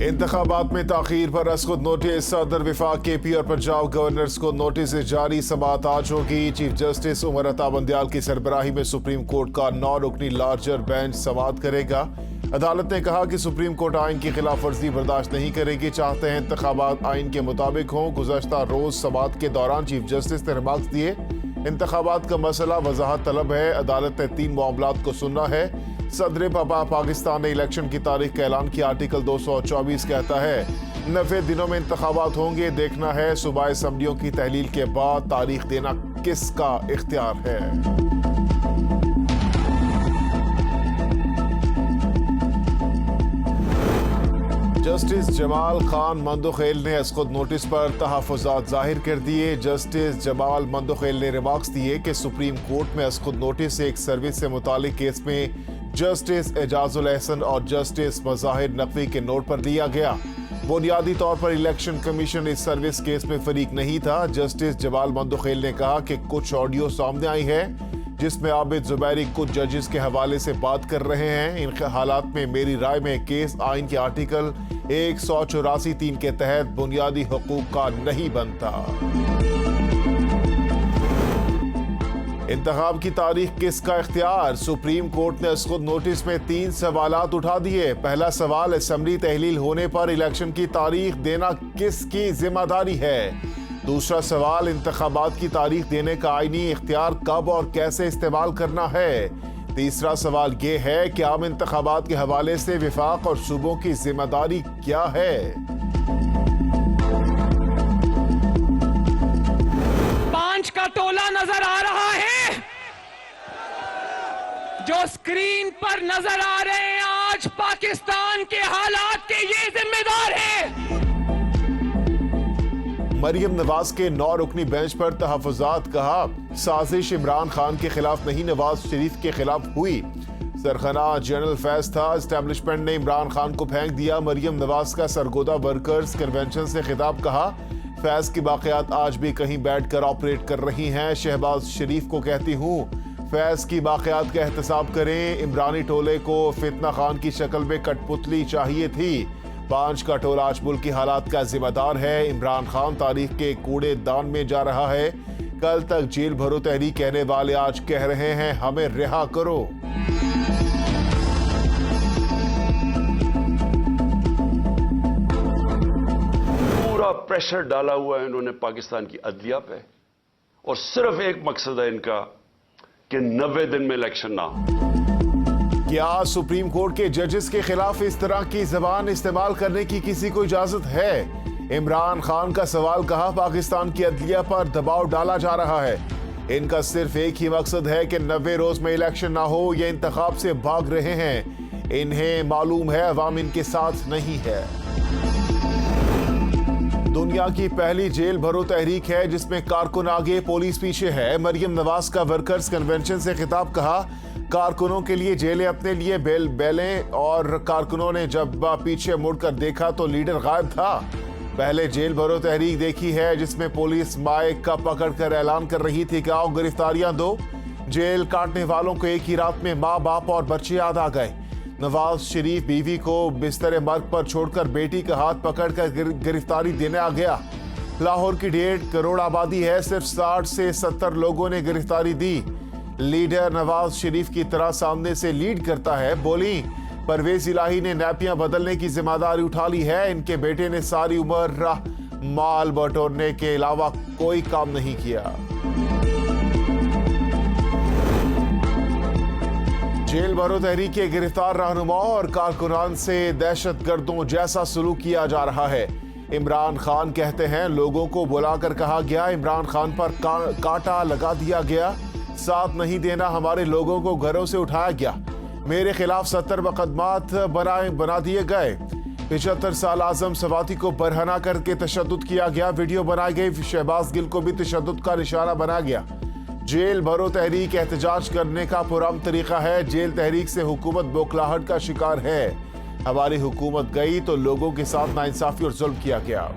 इंतखाबात में ताखीर पर असखुद नोटिस, सदर विफाक केपी और पंजाब गवर्नर्स को नोटिस जारी। समाअत आज होगी। चीफ जस्टिस उमर अता बंदयाल की सरबराही में सुप्रीम कोर्ट का 9 रुकनी लार्जर बेंच समाअत करेगा। अदालत ने कहा कि सुप्रीम कोर्ट आइन की खिलाफ वर्जी बर्दाश्त नहीं करेगी, चाहते हैं इंतखाबात आइन के मुताबिक हों। गुज़श्ता रोज समाअत के दौरान चीफ जस्टिस ने रिमार्क्स दिए, इंतखाबात का मसला वजाहत तलब है। अदालत ने 3 मामलात को सुनना है। सदर पाकिस्तान ने इलेक्शन की तारीख का ऐलान किया। आर्टिकल 224 कहता है 90 दिनों में इंतखाबात होंगे। देखना है सूबाई असम्बलियों की तहलील के बाद तारीख देना किसका इख्तियार है। जस्टिस जमाल खान मंदोखेल ने असखुद नोटिस पर तहफ़्फ़ुज़ात जाहिर कर दिए। जस्टिस जमाल मंदोखेल ने रिमार्क्स दिए कि सुप्रीम कोर्ट में असखुद नोटिस एक सर्विस से मुतालिक केस में जस्टिस एजाजुल एहसन और जस्टिस मज़ाहिर नकवी के नोट पर लिया गया। बुनियादी तौर पर इलेक्शन कमीशन इस सर्विस केस में फरीक नहीं था। जस्टिस जमाल मंदोखेल ने कहा कि कुछ ऑडियो सामने आई है जिसमें आबिद जुबैरी कुछ जजेस के हवाले से बात कर रहे हैं। इन हालात में मेरी राय में केस आइन के आर्टिकल 184(3) के तहत बुनियादी हुकूक का नहीं बनता। इंतखाब की तारीख किसका इख्तियार। सुप्रीम कोर्ट ने असखुद नोटिस में 3 सवालात उठा दिए। पहला सवाल, असेंबली तहलील होने पर इलेक्शन की तारीख देना किसकी जिम्मेदारी है। दूसरा सवाल, इंतखाबात की तारीख देने का आईनी इख्तियार कब और कैसे इस्तेमाल करना है। तीसरा सवाल ये है कि आम इंतखाबात के हवाले से विफाक और सूबों की जिम्मेदारी क्या है। 5 का टोला नजर आ रहा है जो स्क्रीन पर नजर आ रहे हैं। आज पाकिस्तान के हालात के ये जिम्मेदार है। मरियम नवाज के 9 रुकनी बेंच पर तहफ़्फ़ुज़ात। कहा, साजिश इमरान खान के खिलाफ नहीं, नवाज शरीफ के खिलाफ हुई। सरखना जनरल फैज था। एस्टेब्लिशमेंट ने इमरान खान को फेंक दिया। मरियम नवाज का सरगोदा वर्कर्स कन्वेंशन से खिताब। कहा, फैज की बाक़ियात आज भी कहीं बैठ कर ऑपरेट कर रही हैं। शहबाज शरीफ को कहती हूँ, फैज की बाक़ियात का एहतसाब करें। इमरानी टोले को फितना खान की शक्ल में कठपुतली चाहिए थी। 5 का टोला आज मुल्क की हालात का जिम्मेदार है। इमरान खान तारीख के कूड़े दान में जा रहा है। कल तक जेल भरो तहरीक कहने वाले आज कह रहे हैं हमें रिहा करो। पूरा प्रेशर डाला हुआ है इन्होंने पाकिस्तान की अदलिया पे, और सिर्फ एक मकसद है इनका कि 90 दिन में इलेक्शन ना हो। क्या सुप्रीम कोर्ट के जजेस के खिलाफ इस तरह की जबान इस्तेमाल करने की किसी को इजाजत है। इमरान खान का सवाल। कहा, पाकिस्तान की अदलिया पर दबाव डाला जा रहा है। इनका सिर्फ एक ही मकसद है कि 90 रोज में इलेक्शन ना हो। ये इंतखाब से भाग रहे हैं। इन्हें मालूम है अवाम इनके साथ नहीं है। दुनिया की पहली जेल भरो तहरीक है जिसमें कारकुन आगे पुलिस पीछे है। मरियम नवाज का वर्कर्स कन्वेंशन से खिताब। कहा, कारकुनों के लिए जेलें, अपने लिए बेलें, और कारकुनों ने जब पीछे मुड़कर देखा तो लीडर गायब था। पहले जेल भरो तहरीक देखी है जिसमें पुलिस माइक का पकड़कर ऐलान कर रही थी कि आओ गिरफ्तारियां दो। जेल काटने वालों को एक ही रात में माँ बाप और बच्चे याद आ गए। नवाज शरीफ बीवी को बिस्तर मर्ग पर छोड़कर बेटी का हाथ पकड़कर गिरफ्तारी देने आ गया। लाहौर की 1.5 करोड़ आबादी है, सिर्फ 60 से 70 लोगों ने गिरफ्तारी दी। लीडर नवाज शरीफ की तरह सामने से लीड करता है। बोली, परवेज इलाही ने नैपियां बदलने की जिम्मेदारी उठा ली है। इनके बेटे ने सारी उम्र माल बटोरने के अलावा कोई काम नहीं किया। जेल भरो तहरीक के गिरफ्तार रहनुमाओं और कारकुनान से दहशतगर्दों जैसा सलूक किया जा रहा है। इमरान खान कहते हैं, लोगों को बुलाकर कहा गया, इमरान खान पर कांटा लगा दिया गया, साथ नहीं देना, हमारे लोगों को घरों से उठाया गया, मेरे खिलाफ 70 मुकदमात बना दिए गए। 75 साल आजम सवाती को बरहना करके तशद्दुद किया गया, वीडियो बनाई गई। शहबाज गिल को भी तशद्दुद का निशाना बनाया गया। जेल भरो तहरीक एहतजाज करने का पुराना तरीका है। जेल तहरीक से हुकूमत बौखलाहट का शिकार है। हमारी हुकूमत गई तो लोगों के साथ नाइंसाफी और जुल्म किया गया।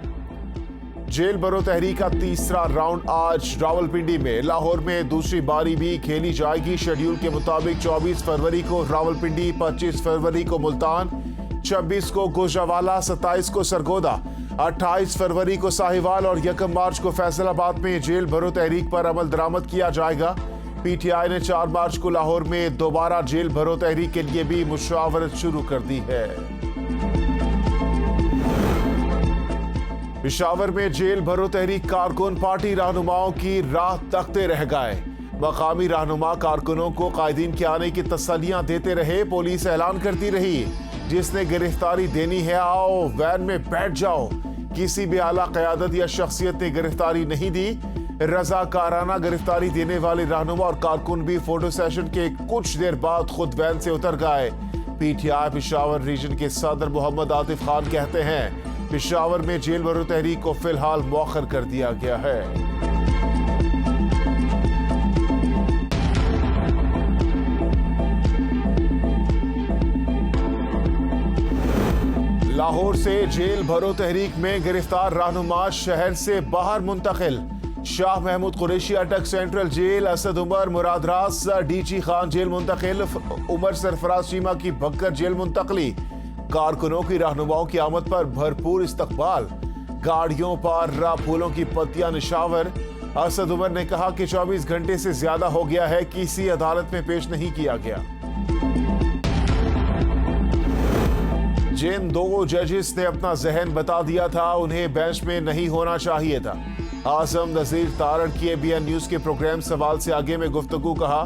जेल भरो तहरीक का तीसरा राउंड आज रावलपिंडी में। लाहौर में दूसरी बारी भी खेली जाएगी। शेड्यूल के मुताबिक 24 फरवरी को रावलपिंडी, 25 फरवरी को मुल्तान, 26 को गोजावाला, 27 को सरगोदा, 28 फरवरी को साहिवाल और 1 मार्च को फैसलाबाद में जेल भरो तहरीक पर अमल दरामद किया जाएगा। पीटीआई ने 4 मार्च को लाहौर में दोबारा जेल भरो तहरीक के लिए भी मुशावरत शुरू कर दी है। पेशावर में जेल भरो तहरीक कारकुन पार्टी रहनुमाओं की राह तकते रह गए। मकामी रहनुमा कारकुनों को कायदीन के आने की तसल्लियां देते रहे। पुलिस ऐलान करती रही, जिसने गिरफ्तारी देनी है आओ वैन में बैठ जाओ। किसी भी आला क़यादत या शख्सियत ने गिरफ्तारी नहीं दी। रज़ाकाराना गिरफ्तारी देने वाले रहनुमा और कारकुन भी फोटो सेशन के कुछ देर बाद खुद वैन से उतर गए। पीटीआई पेशावर रीजन के सदर मोहम्मद आतिफ खान कहते हैं, पेशावर में जेल भरो तहरीक को फिलहाल मौखर कर दिया गया है। लाहौर से जेल भरो तहरीक में गिरफ्तार रहनुमा शहर से बाहर मुंतकिल। Shah Mahmood Qureshi Attock central jail, Asad Umar Muradras DG Khan jail मुंतकिल, उमर सरफराज चीमा की भक्कर जेल मुंतकली। कारकुनों की रहनुमाओं की आमद पर भरपूर इस्तकबाल, गाड़ियों पर फूलों की पत्तियां निशावर। असद उमर ने कहा कि 24 घंटे से ज्यादा हो गया है, किसी अदालत में पेश नहीं किया गया। जिन 2 जजेस ने अपना जहन बता दिया था, उन्हें बेंच में नहीं होना चाहिए था। आजम नजीर तारड़ की एबीएन न्यूज के प्रोग्राम सवाल से आगे में गुफ्तगू कहा,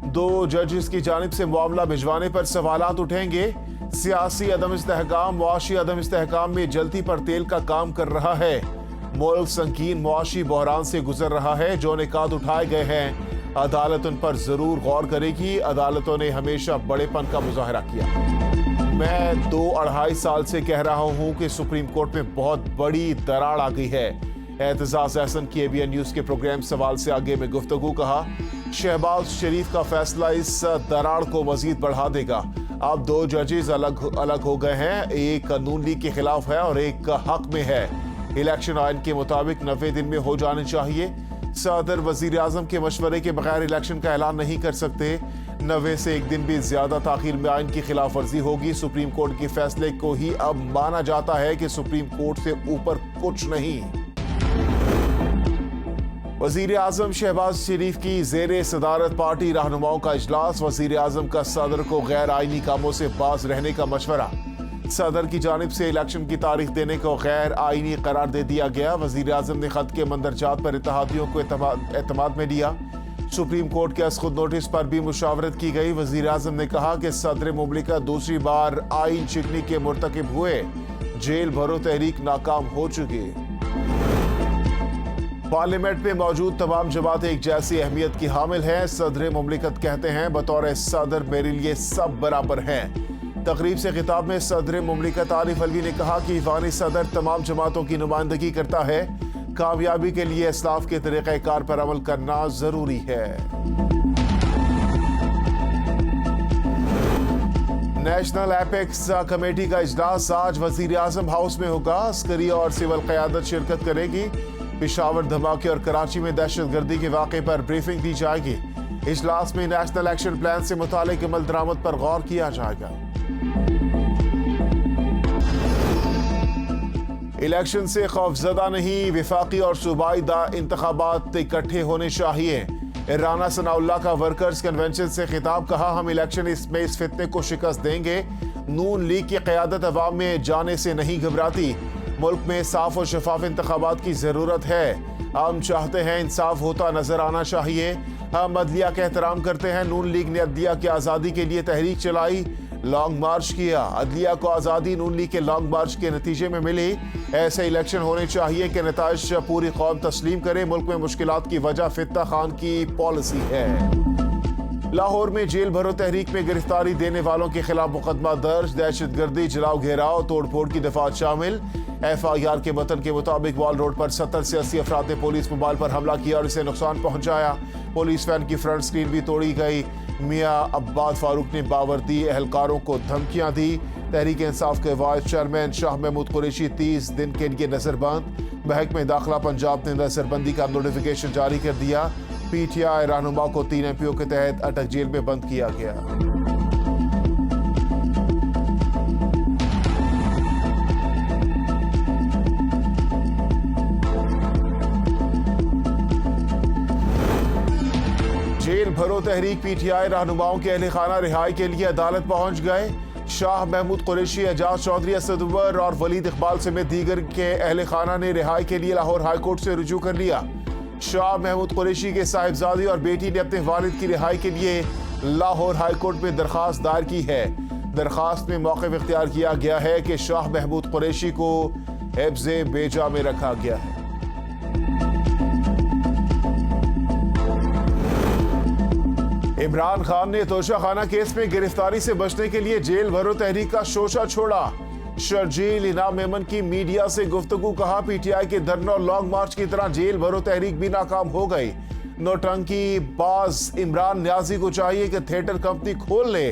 2 जजेस की जानिब से मामला भिजवाने पर सवालात उठेंगे। सियासी अदम इस्तेहकाम, मुआशी अदम इस्तेहकाम में जल्दी पर तेल का काम कर रहा है। मुल्क संकीन मुआशी बहरान से गुजर रहा है। जो निकात उठाए गए हैं, अदालत उन पर जरूर गौर करेगी। अदालतों ने हमेशा बड़ेपन का मुजाहरा किया। मैं 2-2.5 साल से कह रहा हूं कि सुप्रीम कोर्ट में बहुत बड़ी दरार आ गई है। एतजाज अहसन की एबीएन न्यूज के प्रोग्राम सवाल से आगे में गुफ्तगू कहा, शहबाज शरीफ का फैसला इस दरार को मजीद बढ़ा देगा। अब 2 जजेस अलग हो गए हैं, एक नून लीग के खिलाफ है और एक हक में है। इलेक्शन आइन के मुताबिक 90 दिन में हो जाने चाहिए। सदर वजीर आजम के मशवरे के बगैर इलेक्शन का ऐलान नहीं कर सकते। 90 से एक दिन भी ज्यादा ताखीर में आइन की खिलाफ वर्जी होगी। सुप्रीम कोर्ट के फैसले को ही अब माना जाता है कि सुप्रीम कोर्ट से ऊपर कुछ नहीं। वजीर आजम शहबाज शरीफ की जेरे सदारत पार्टी रहनुमाओं का इजलास। वजीर आजम का सदर को गैर आईनी कामों से बाज रहने का मशवरा। सदर की जानिब से इलेक्शन की तारीख देने को गैर आईनी करार दे दिया गया। वजीर आजम ने खत के मंदरजात पर इत्तेहादियों को एतमाद में लिया। सुप्रीम कोर्ट के खुद नोटिस पर भी मुशावरत की गई। वजीर आजम ने कहा कि सदर मुमलिका दूसरी बार आइन शिकनी के मुर्तकिब हुए। जेल भरो तहरीक नाकाम हो चुकी। पार्लियामेंट में मौजूद तमाम जमातें एक जैसी अहमियत की हामिल हैं। सदर मुमलिकत कहते हैं, बतौर सदर मेरे लिए सब बराबर हैं। तकरीब से खिताब में सदर मुमलिकत आरिफ अलवी ने कहा कि ईवानी सदर तमाम जमातों की नुमाइंदगी करता है। कामयाबी के लिए इस्लाफ के तरीक़ेकार पर अमल करना जरूरी है। नेशनल एपेक्स कमेटी का इजलास आज वजीर आजम हाउस में होगा। अस्करी और सिविल क़यादत शिरकत करेगी। पेशावर धमाके और कराची में दहशतगर्दी के वाक़े पर ब्रीफिंग दी जाएगी। इजलास में नेशनल एक्शन प्लान से मुतालिक अमल दरामद पर गौर किया जाएगा। इलेक्शन से खौफजदा नहीं, विफाकी और सूबाई इंतखाबात इकट्ठे होने चाहिए। राना सनाउल्लाह का वर्कर्स कन्वेंशन से खिताब, कहा हम इलेक्शन में इस फितने को शिकस्त देंगे। नून लीग की क़यादत अवाम में जाने से नहीं घबराती। मुल्क में साफ और शफाफ इंतखाबात की जरूरत है। हम चाहते हैं इंसाफ होता नजर आना चाहिए। हम अदलिया का एहतराम करते हैं। नून लीग ने अदलिया की आज़ादी के लिए तहरीक चलाई, लॉन्ग मार्च किया। अदलिया को आज़ादी नून लीग के लॉन्ग मार्च के नतीजे में मिली। ऐसे इलेक्शन होने चाहिए कि नताइज पूरी कौम तस्लीम करे। मुल्क में मुश्किलात की वजह फित्ता खान की पॉलिसी है। लाहौर में जेल भरो तहरीक में गिरफ्तारी देने वालों के खिलाफ मुकदमा दर्ज। दहशतगर्दी, जलाओ घेराव, तोड़फोड़ की दफात शामिल। FIR के मतन के मुताबिक वॉल रोड पर 70 से 80 अफराद ने पुलिस मोबाइल पर हमला किया और इसे नुकसान पहुंचाया। पुलिस वैन की फ्रंट स्क्रीन भी तोड़ी गई। मियां अब्बास फारूक ने बावर्दी एहलकारों को धमकियां दी। तहरीक इंसाफ के वाइस चेयरमैन शाह महमूद कुरैशी 30 दिन के लिए नजरबंद। महकमे दाखिला पंजाब ने नजरबंदी का नोटिफिकेशन जारी कर दिया। PTI रहनुमा को 3 MPO के तहत अटक जेल में बंद किया गया। भरो तहरीक पीटीआई रहनुमाओं के अहल खाना रिहाई के लिए अदालत पहुंच गए। शाह महमूद कुरैशी, एजाज चौधरी, असद उमर और वलीद इकबाल समेत दीगर के अहल खाना ने रिहाई के लिए लाहौर हाईकोर्ट से रुजू कर लिया। शाह महमूद कुरैशी के साहिबजादी और बेटी ने अपने वालिद की रिहाई के लिए लाहौर हाईकोर्ट में दरखास्त दायर की है। दरखास्त में मौक़िफ़ इख्तियार किया गया है कि शाह महमूद कुरैशी को हिफ्ज़े बेजा में रखा गया है। इमरान खान ने तोशाखाना केस में गिरफ्तारी से बचने के लिए जेल भरो तहरीक का शोशा छोड़ा। शर्जील इनाम मेमन की मीडिया से गुफ्तगू, कहा पीटीआई के धरना और लॉन्ग मार्च की तरह जेल भरो तहरीक भी नाकाम हो गई। नौटंकी बाज इमरान न्याजी को चाहिए कि थिएटर कंपनी खोल ले।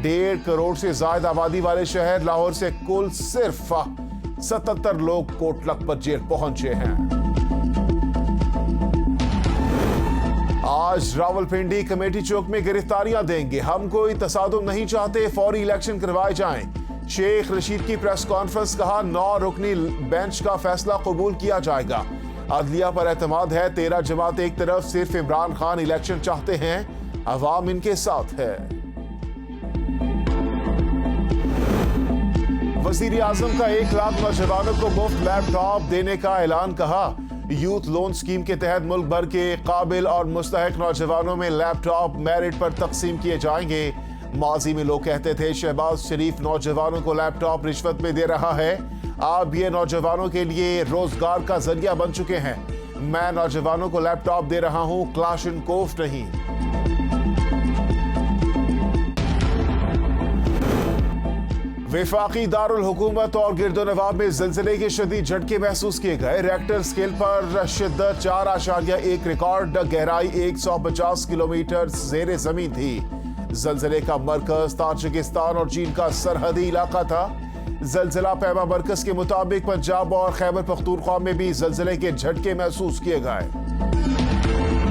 1.5 करोड़ से ज्यादा आबादी वाले शहर लाहौर से कुल सिर्फ 77 लोग कोटलख पर जेल पहुंचे हैं। आज रावलपिंडी कमेटी चौक में गिरफ्तारियां देंगे। हम कोई तसादुम नहीं चाहते, फौरी इलेक्शन करवाए जाएं। शेख रशीद की प्रेस कॉन्फ्रेंस, कहा 9 रुकनी बेंच का फैसला कबूल किया जाएगा। अदलिया पर एतमाद है। 13 जमात एक तरफ, सिर्फ इमरान खान इलेक्शन चाहते हैं, अवाम इनके साथ है। वजीर आजम का 1 लाख नौजवानों को मुफ्त लैपटॉप देने का ऐलान, कहा यूथ लोन स्कीम के तहत मुल्क भर के काबिल और मुस्तहिक नौजवानों में लैपटॉप मेरिट पर तकसीम किए जाएंगे। माजी में लोग कहते थे शहबाज शरीफ नौजवानों को लैपटॉप रिश्वत में दे रहा है। अब ये नौजवानों के लिए रोजगार का जरिया बन चुके हैं। मैं नौजवानों को लैपटॉप दे रहा हूं, क्लाशनकोफ नहीं। वफाकी दारुल हुकूमत और गिरदोनवाब में ज़िलज़िले के शदीद झटके महसूस किए गए। रेक्टर स्केल पर शिद्दत 4.1 रिकॉर्ड, गहराई 150 किलोमीटर ज़ेरे ज़मीन थी। ज़िलज़िले का मरकज ताजिकिस्तान और चीन का सरहदी इलाका था। ज़िलज़िला पैमा मरकज के मुताबिक पंजाब और खैबर पख्तूनख्वा में भी ज़िलज़िले के झटके महसूस किए गए।